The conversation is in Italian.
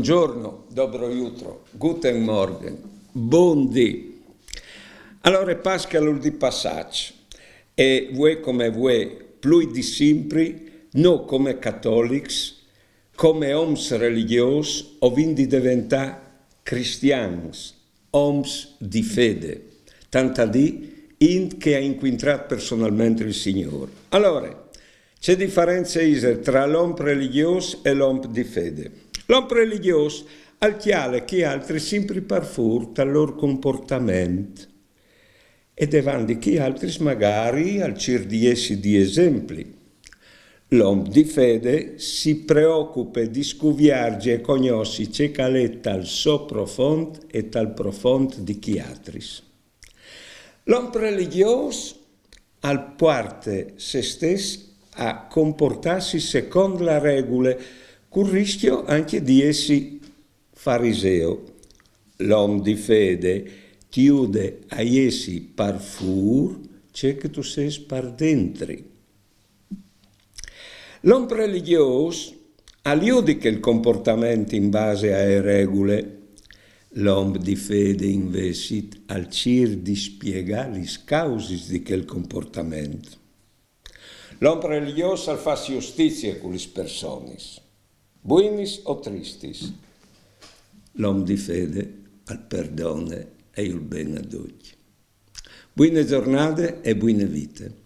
Buongiorno, dobro jutro, guten Morgen, bon dì. Allora Pasqua l'ultimo passaggio e voi come voi, più di sempre, non come cattolici, come oms religiosi o quindi diventare cristiani, oms di fede, tanta di che ha incontrato personalmente il Signore. Allora, c'è differenza tra l'uomo religioso e l'uomo di fede. L'uomo religioso al chiale che altri sempre parfurta il loro comportamento e davanti che altri magari al cirdiesi di esempi. L'uomo di fede si preoccupa di scoviargi e conosci c'è caletta al so profondo e tal profondo di chi altri. L'uomo religioso al parte se stesso a comportarsi secondo le regole, con il rischio anche di essere fariseo. L'uomo di fede chiude a essi par fur, c'è che tu sei par dentro. L'uomo religioso giudica il comportamento in base alle regole. L'uomo di fede invece al cer di spiegare le cause di quel comportamento. L'uomo religioso fa giustizia con le persone, buonis o tristis. L'uomo di fede al perdone e il bene a tutti. Buone giornate e buone vite.